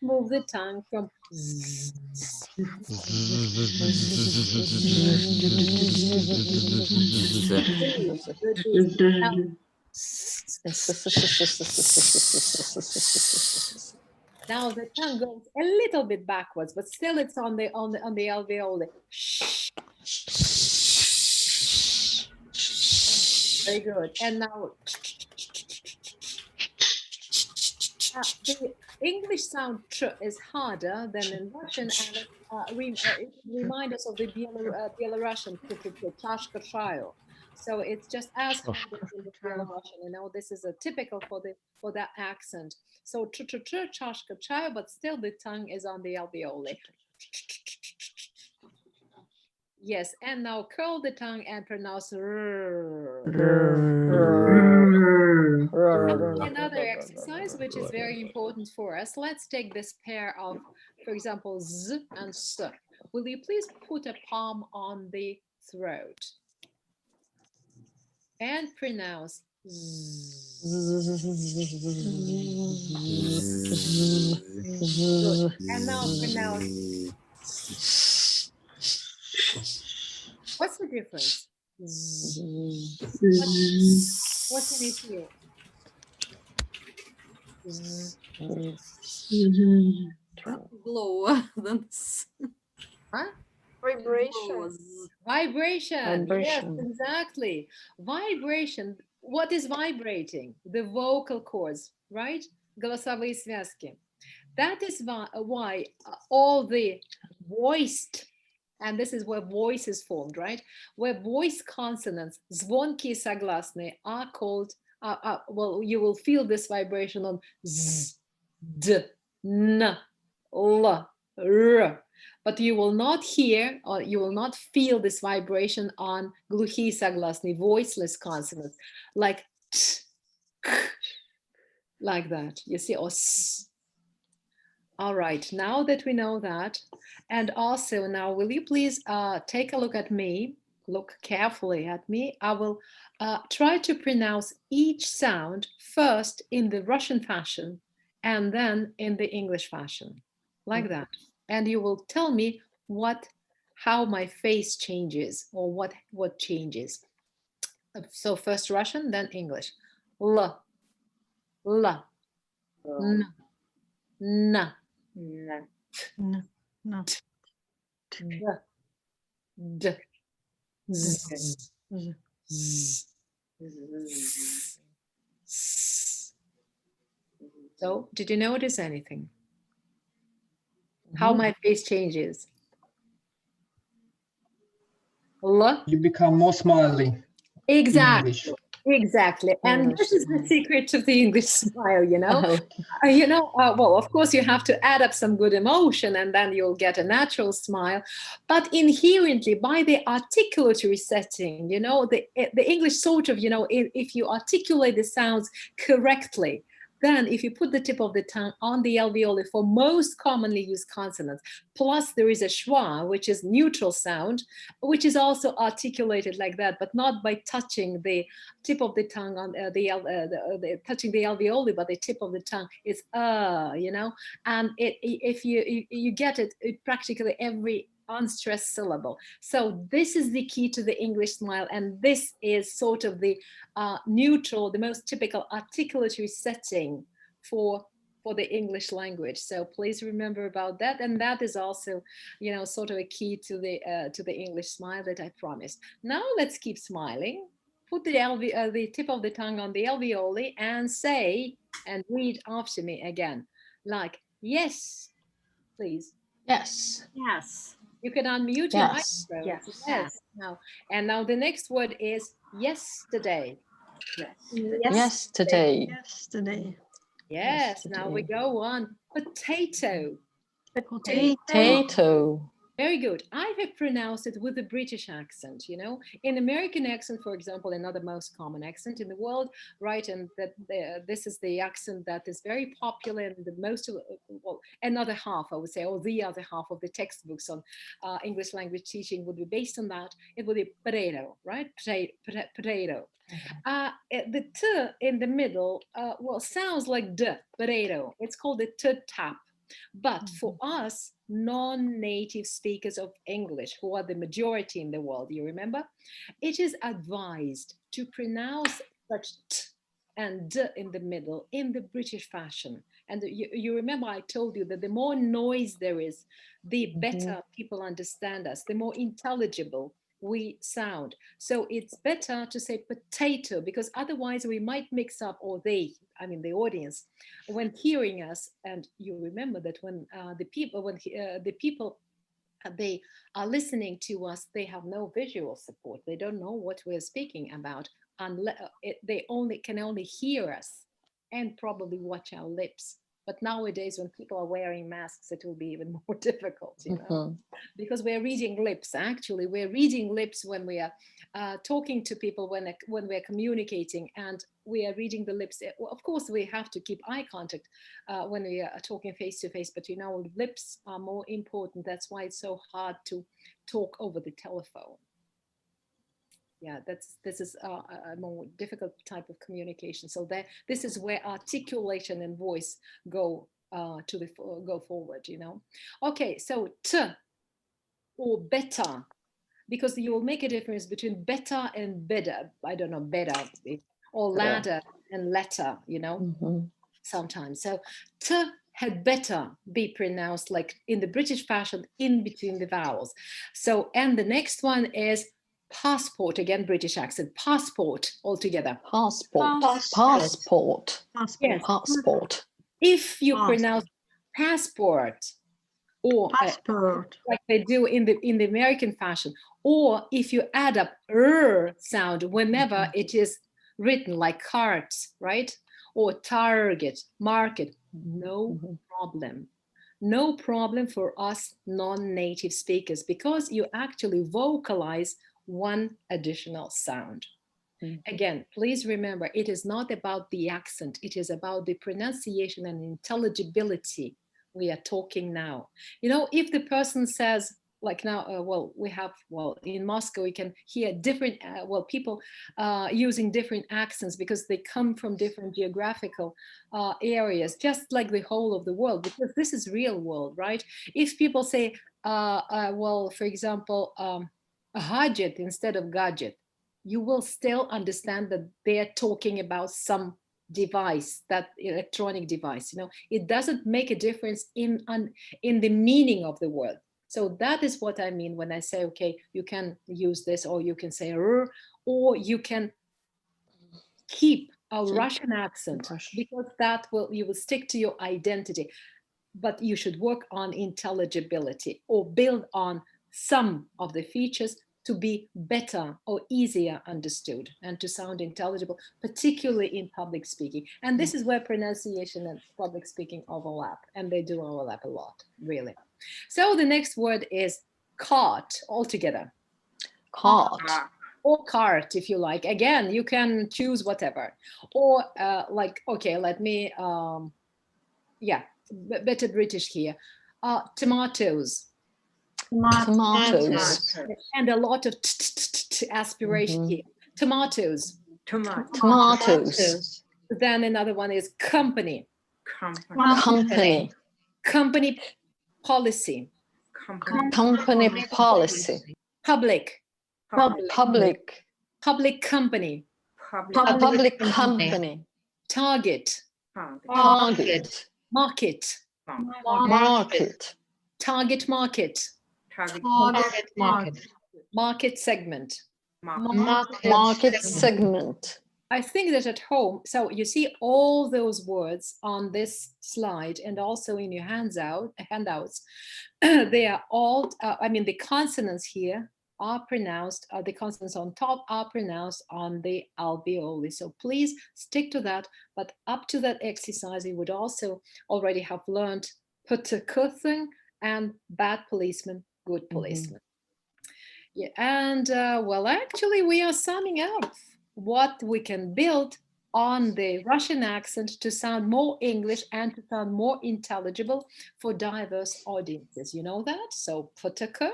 move the tongue from z. Now the tongue goes a little bit backwards, but still it's on the alveoli. Very good. And now the English sound tr is harder than in Russian, and it reminds us of the Belarusian chashka trial. So it's just as hard as in the Belarusian. You know, this is a typical for that accent. So tr chashka trial, but still the tongue is on the alveoli. Yes, and now curl the tongue and pronounce r. Another exercise which is very important for us. Let's take this pair of, for example, z and s. Will you please put a palm on the throat and pronounce z. Good. And now pronounce. What's the difference? What can you hear? Lower than Huh? vibration. Vibration. Yes, exactly. Vibration. What is vibrating? The vocal cords, right? Голосовые связки. That is why all the voiced, and this is where voice is formed, right? Where voice consonants, звонкие согласные, are called, well, you will feel this vibration on z, d, n, l, r. But you will not hear, or you will not feel this vibration on глухие согласные, voiceless consonants, like t, k, like that. You see, or s. All right, now that we know that, and also now, will you please take a look at me, look carefully at me. I will try to pronounce each sound first in the Russian fashion and then in the English fashion, like that. And you will tell me how my face changes or what changes. So first Russian, then English. L, l, n, n. No. D, z, z, z. So, did you notice anything? How my face changes? L. You become more smiley. Exactly. Exactly. And this is the secret to the English smile, you know. Well, of course, you have to add up some good emotion and then you'll get a natural smile. But inherently, by the articulatory setting, you know, the English sort of, you know, if you articulate the sounds correctly, then if you put the tip of the tongue on the alveoli for most commonly used consonants, plus there is a schwa, which is neutral sound, which is also articulated like that, but not by touching the tip of the tongue on touching the alveoli, but the tip of the tongue is you know, and if you get it practically every unstressed syllable. So this is the key to the English smile, and this is sort of the neutral, the most typical articulatory setting for the English language. So please remember about that, and that is also, you know, sort of a key to the English smile that I promised. Now let's keep smiling. Put the tip of the tongue on the alveoli and say and read after me again, like yes, please. Yes. Yes. You can unmute your microphone. Yes. Now, and now the next word is yesterday. Yesterday. Yes. Now we go on. Potato. Potato. Very good. I have pronounced it with a British accent, in American accent, for example, another most common accent in the world, right? And that this is the accent that is very popular in the most of, well, another half, I would say, or the other half of the textbooks on English language teaching would be based on that. It would be potato, right? Potato. The t in the middle, well, sounds like d, potato. It's called the t tap. But for us non-native speakers of English, who are the majority in the world, you remember, it is advised to pronounce such t and d in the middle in the British fashion. And you remember I told you that the more noise there is, the better people understand us, the more intelligible we sound. So it's better to say potato, because otherwise we might mix up, or they, I mean the audience, when hearing us. And you remember that when the people they are listening to us, they have no visual support. They don't know what we're speaking about, unless they can only hear us and probably watch our lips. But nowadays, when people are wearing masks, it will be even more difficult, because we're reading lips. Actually, we're reading lips when we are talking to people, when we're communicating, and we are reading the lips. Of course, we have to keep eye contact when we are talking face to face, but lips are more important. That's why it's so hard to talk over the telephone. Yeah, this is a more difficult type of communication. So this is where articulation and voice go go forward. Okay, so t or better, because you will make a difference between better and better. I don't know, better, or ladder and letter. Sometimes. So t had better be pronounced like in the British fashion, in between the vowels. So, and the next one is passport, again, British accent, passport altogether. Passport. Yes. Passport. If you pronounce passport, or like they do in the American fashion, or if you add up sound whenever it is written, like carts, right? Or target, market, no problem. No problem for us non-native speakers, because you actually vocalize one additional sound. Again, please remember, it is not about the accent. It is about the pronunciation and intelligibility we are talking now. If the person says, like now, in Moscow, we can hear different, people using different accents because they come from different geographical areas, just like the whole of the world, because this is real world, right? If people say, for example, a gadget instead of gadget, you will still understand that they're talking about some device, that electronic device. It doesn't make a difference in the meaning of the word. So that is what I mean when I say, okay, you can use this, or you can say or you can keep a Russian accent, because you will stick to your identity. But you should work on intelligibility, or build on some of the features to be better or easier understood and to sound intelligible, particularly in public speaking. And this is where pronunciation and public speaking overlap, and they do overlap a lot, really. So the next word is cart altogether. Cart. Or cart, if you like. Again, you can choose whatever. Or okay, let me, better British here. Tomatoes. Tomatoes. And a lot of aspiration here. Tomatoes. Tomatoes. Then another one is company. Company. Company policy. Company policy. Public. Public. Public company. A public company. Target. Target. Market. Market. Target market. Target market. Market segment. Market segment. I think that at home, so you see all those words on this slide and also in your handouts, they are all, the consonants here are pronounced, the consonants on top are pronounced on the alveoli. So please stick to that. But up to that exercise, you would also already have learned putterkuthing and bad policeman good policeman. Yeah, and well, actually, we are summing up what we can build on the Russian accent to sound more English and to sound more intelligible for diverse audiences. You know that? So, Potaka,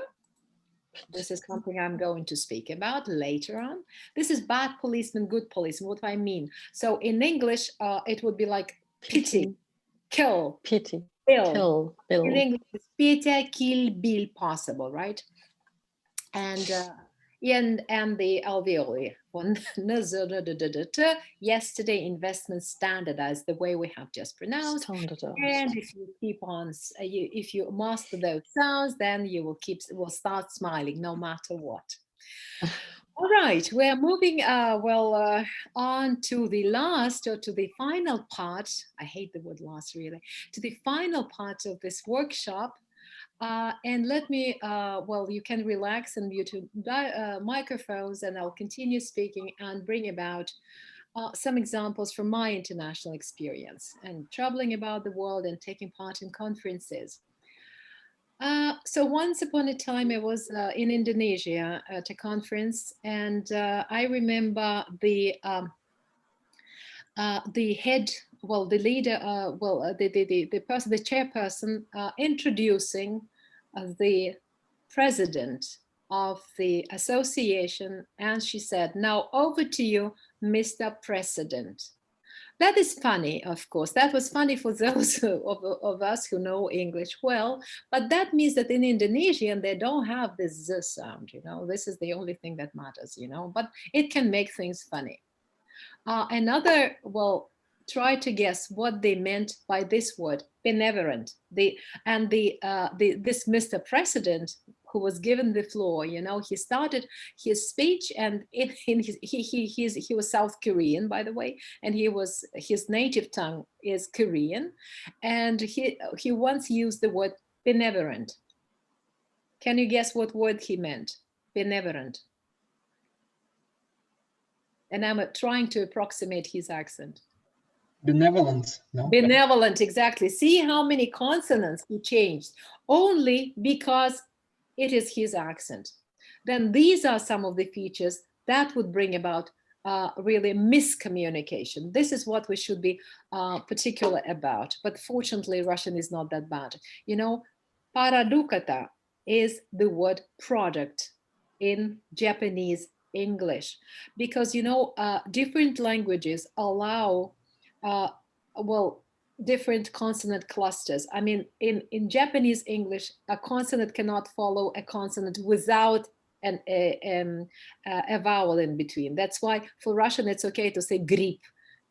this is something I'm going to speak about later on. This is bad policeman, good policeman. What do I mean? So, in English, it would be like pity, kill, Pity, bill. kill, bill. In English, it's Petya, kill, bill, possible, right? And the alveoli. Yesterday, investment standardized the way we have just pronounced. Standardized. And if you keep on, if you master those sounds, then you will start smiling no matter what. All right, we're moving on to the last or to the final part. I hate the word last, really. To the final part of this workshop. And let me, you can relax and mute microphones, and I'll continue speaking and bring about some examples from my international experience and traveling about the world and taking part in conferences. So once upon a time, I was in Indonesia at a conference, and I remember the head, the leader, the person, the chairperson, introducing the president of the association, and she said, "Now over to you, Mr. President." That is funny, of course. That was funny for those of us who know English well, but that means that in Indonesian, they don't have this Z sound, you know. This is the only thing that matters, you know, but it can make things funny. Try to guess what they meant by this word, benevolent. This Mr. President, who was given the floor, you know, he started his speech, and he was South Korean, by the way, and his native tongue is Korean, and he once used the word benevolent. Can you guess what word he meant? Benevolent. And I'm trying to approximate his accent. Benevolent, no? Benevolent, exactly. See how many consonants he changed, only because it is his accent. Then these are some of the features that would bring about really miscommunication. This is what we should be particular about. But fortunately, Russian is not that bad. You know, paradukata is the word product in Japanese English, because, you know, different languages allow different consonant clusters. I mean, in Japanese English, a consonant cannot follow a consonant without a vowel in between. That's why for Russian, it's okay to say grip.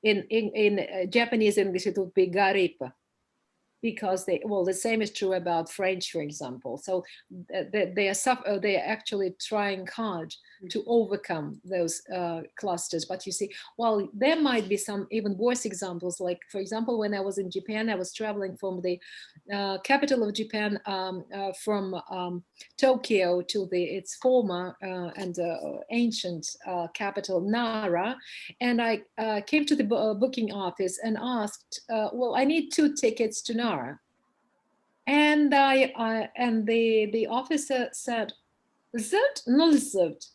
In Japanese English, it would be garip, because the same is true about French, for example. So they are actually trying hard to overcome those clusters. But you see, well, there might be some even worse examples. Like, for example, when I was in Japan, I was traveling from the capital of Japan, from Tokyo to its former and ancient capital, Nara. And I came to the booking office and asked, well, I need 2 tickets to Nara. And the officer said, "Zert, no zert."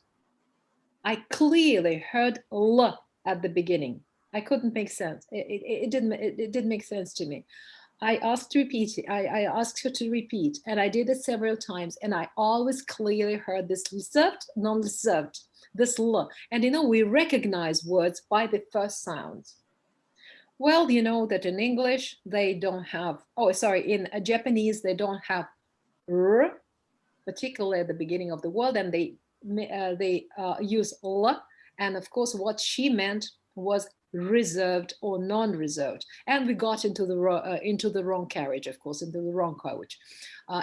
I clearly heard "l" at the beginning. I couldn't make sense. It didn't make sense to me. I asked to repeat. I asked her to repeat, and I did it several times. And I always clearly heard this "zert, non zert," this "l." And you know, we recognize words by the first sounds. Well, you know that in English they don't have. In Japanese they don't have "r," particularly at the beginning of the word, and they use "l," and of course what she meant was reserved or non-reserved, and we got into the wrong carriage, of course, into the wrong coach,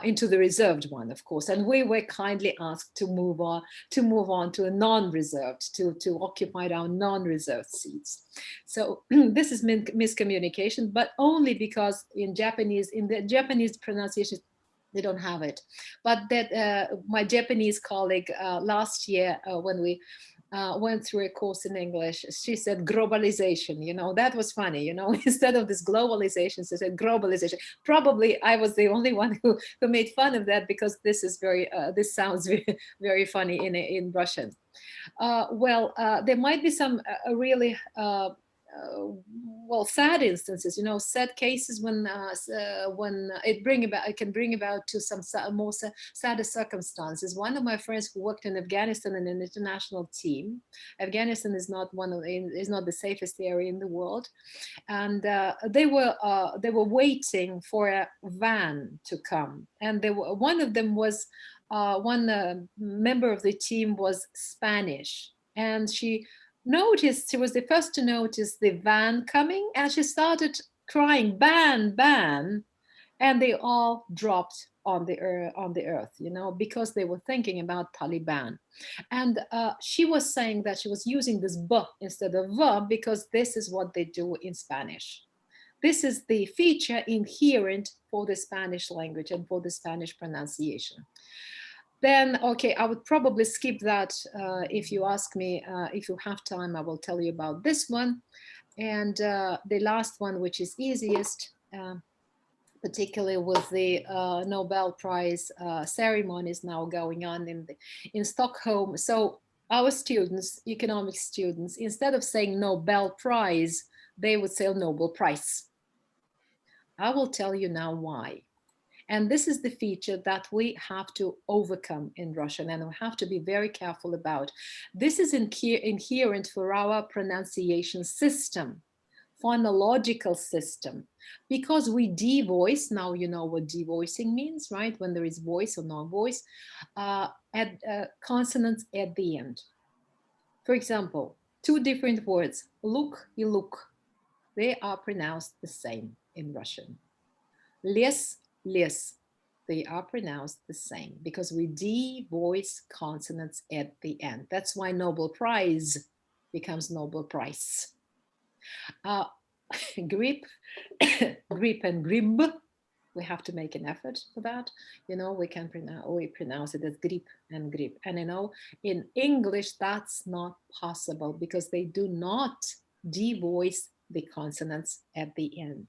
into the reserved one, of course, and we were kindly asked to move on to a non-reserved, to occupy our non-reserved seats. So this is miscommunication, but only because in the Japanese pronunciation they don't have it. But that my Japanese colleague last year, when we went through a course in English. She said globalization, you know, that was funny, you know, instead of this globalization, she said globalization. Probably I was the only one who made fun of that, because this is this sounds very, very funny in Russian. Well, there might be some really well, sad instances, you know, sad cases when it can bring about to some more sadder circumstances. One of my friends who worked in Afghanistan in an international team. Afghanistan is not the safest area in the world, and they were waiting for a van to come, and one of them was one member of the team was Spanish, and she was the first to notice the van coming, and she started crying, "Ban, ban," and they all dropped on the earth, you know, because they were thinking about Taliban. And she was saying that she was using this "b" instead of "v" because this is what they do in Spanish. This is the feature inherent for the Spanish language and for the Spanish pronunciation. Then, okay, I would probably skip that. If you ask me, if you have time, I will tell you about this one. And the last one, which is easiest, particularly with the Nobel Prize ceremonies now going on in Stockholm. So our students, economics students, instead of saying Nobel Prize, they would say Nobel Prize. I will tell you now why. And this is the feature that we have to overcome in Russian, and we have to be very careful about. This is inherent for our pronunciation system, phonological system, because we devoice. Now you know what devoicing means, right? When there is voice or no voice, at consonants at the end. For example, two different words, look and look, they are pronounced the same in Russian. Les, les, they are pronounced the same because we devoice consonants at the end. That's why Nobel Prize becomes Nobel Prize. Grip, grip and grip, we have to make an effort for that. You know, we pronounce it as grip and grip. And you know, in English, that's not possible because they do not devoice the consonants at the end.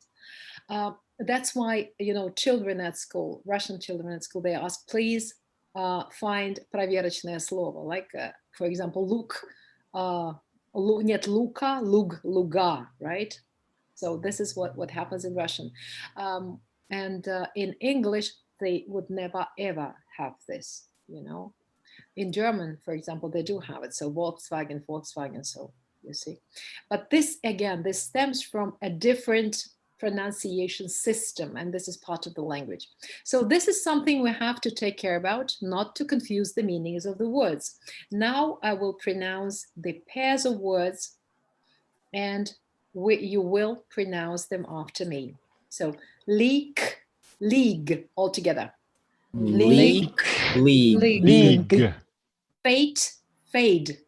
That's why, you know, children at school, Russian children at school, they ask, please find проверочное слово, like, for example, look, нет лука, луг, луга, right? So this is what happens in Russian. And in English, they would never, ever have this, you know. In German, for example, they do have it. So Volkswagen, Volkswagen, so you see. But this, again, this stems from a different pronunciation system, and this is part of the language. So this is something we have to take care about, not to confuse the meanings of the words. Now I will pronounce the pairs of words, and you will pronounce them after me. So leak, league, all together. Leak, league. League. Fate, fade.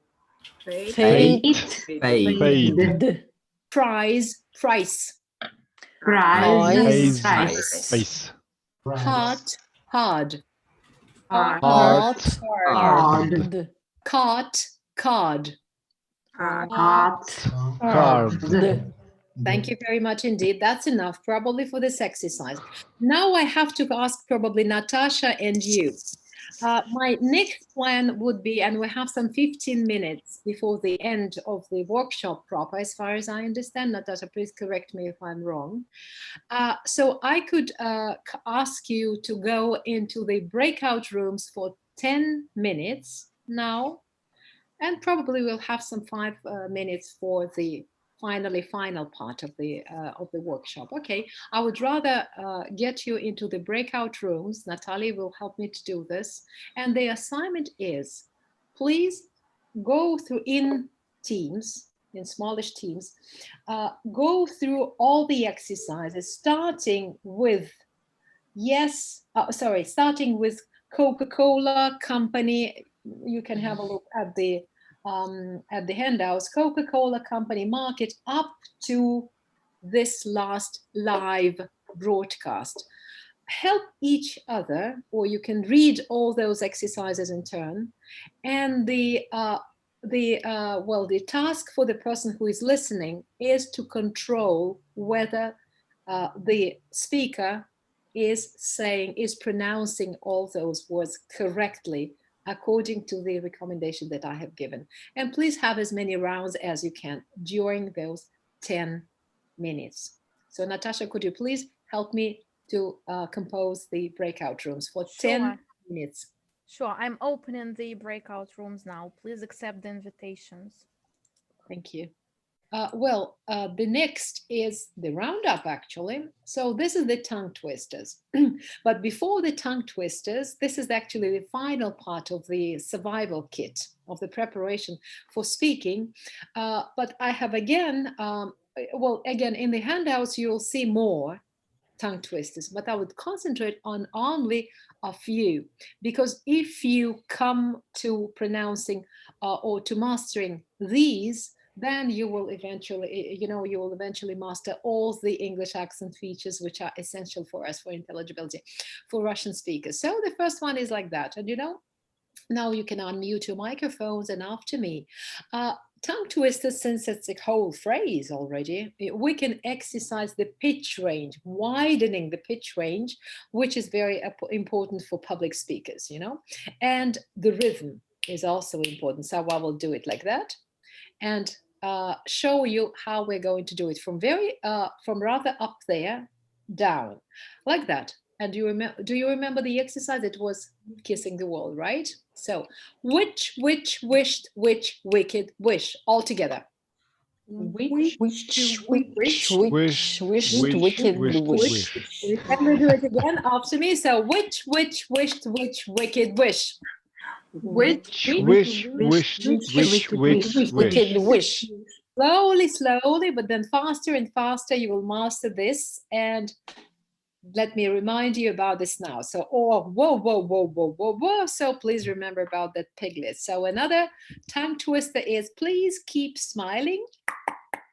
Fate, fade. Fade. Prize, price. Prize, Prize. Price. Heart, hard. Heart. hard, Cart, card. hard, Card. Thank you very much indeed. That's enough probably for this exercise. Now I have to ask probably Natasha and you. My next plan would be, and we have some 15 minutes before the end of the workshop proper, as far as I understand. Natasha, please correct me if I'm wrong. So I could ask you to go into the breakout rooms for 10 minutes now, and probably we'll have some 5 minutes for the final part of the workshop. Okay, I would rather get you into the breakout rooms. Natalie will help me to do this. And the assignment is, please go through in teams, in smallish teams, go through all the exercises, starting with starting with Coca-Cola Company. You can have a look at the handouts, Coca-Cola Company market, up to this last live broadcast. Help each other, or you can read all those exercises in turn. And the the task for the person who is listening is to control whether the speaker is pronouncing all those words correctly according to the recommendation that I have given. And please have as many rounds as you can during those 10 minutes. So Natasha, could you please help me to compose the breakout rooms for 10 minutes? Sure, I'm opening the breakout rooms now. Please accept the invitations. Thank you. The next is the roundup, actually. So this is the tongue twisters. But before the tongue twisters, this is actually the final part of the survival kit of the preparation for speaking. But I have again, again, in the handouts, you'll see more tongue twisters, but I would concentrate on only a few, because if you come to pronouncing or to mastering these, then you will eventually master all the English accent features which are essential for us for intelligibility for Russian speakers. So the first one is like that. And now you can unmute your microphones, and after me, tongue twisters, since it's a whole phrase already, we can exercise the pitch range, widening the pitch range, which is very important for public speakers, and the rhythm is also important. So I will do it like that and show you how we're going to do it from rather up there down, like that. And do you remember the exercise? It was kissing the wall, right? So which, wished, which, wicked, wish, all together. Wish, wicked, wish. And we do it again after me. So which, wished, which, wicked, wish. Wish, wicked wish. Slowly, but then faster and faster, you will master this. And let me remind you about this now. So, whoa. So please remember about that piglet. So another tongue twister is please keep smiling.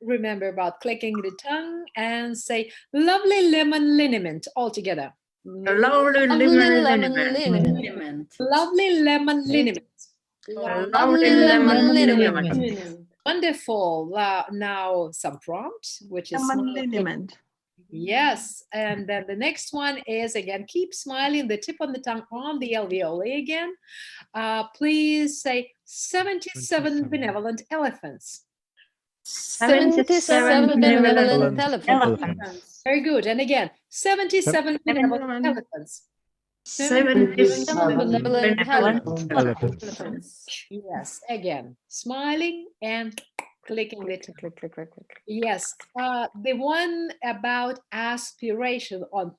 Remember about clicking the tongue and say lovely lemon liniment all together. Lovely lemon liniment. Lovely lemon liniment. Lovely lemon liniment. Wonderful. Now some prompt, which is Liniment. yes. And then the next one is again, keep smiling, the tip on the tongue on the alveoli again. Please say 77 benevolent elephants. 77 benevolent elephants. Very good. And again, 77 benevolent elephants. 77 benevolent Elephants. Yes, again, smiling and clicking it. Click. Yes, the one about aspiration on,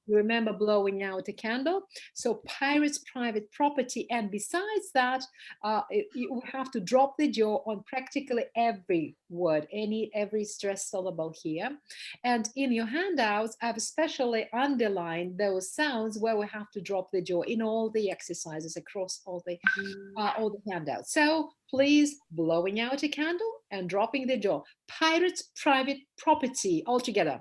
you remember blowing out a candle? So pirate's private property. And besides that, you have to drop the jaw on practically every word, every stress syllable here. And in your handouts, I've especially underlined those sounds where we have to drop the jaw in all the exercises across all the handouts. So please, blowing out a candle and dropping the jaw. Pirate's private property all together.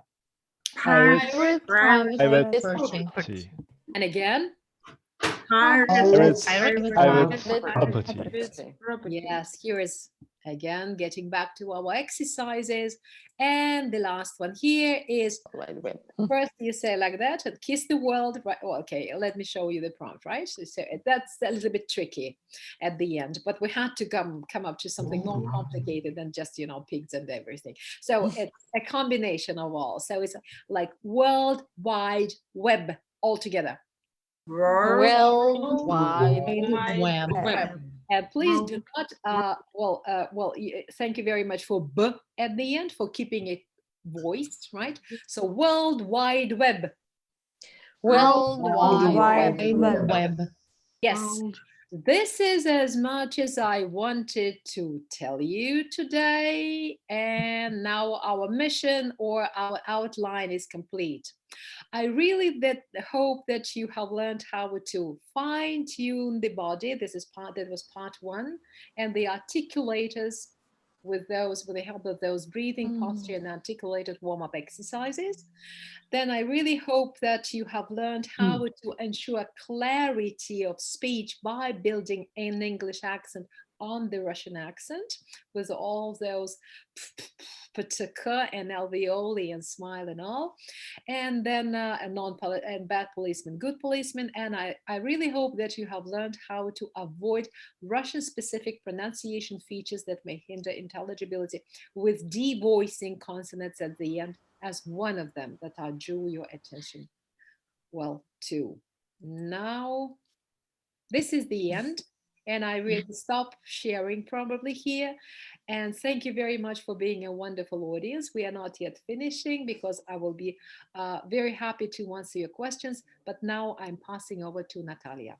Private Property. And again. Pirate's private property. Yes, here is again getting back to our exercises. And the last one here is first you say like that and kiss the world, right? Oh, okay, let me show you the prompt, right? So that's a little bit tricky at the end, but we had to come up to something more complicated than just pigs and everything. So it's a combination of all. So it's like World Wide Web all together. World Wide Web. And please do not, thank you very much for B at the end, for keeping it voiced, right? So World Wide Web. World Wide Web. Yes, this is as much as I wanted to tell you today. And now our mission or our outline is complete. I really hope that you have learned how to fine-tune the body. That was part one, and the articulators with the help of those breathing posture and articulated warm-up exercises. Then I really hope that you have learned how to ensure clarity of speech by building an English accent on the Russian accent with all those ptk and alveoli and smile and all. And then and bad policeman, good policeman. And I really hope that you have learned how to avoid Russian-specific pronunciation features that may hinder intelligibility, with devoicing consonants at the end as one of them that are drew your attention well to. Now, this is the end. And I really stop sharing probably here. And thank you very much for being a wonderful audience. We are not yet finishing because I will be very happy to answer your questions. But now I'm passing over to Natalia.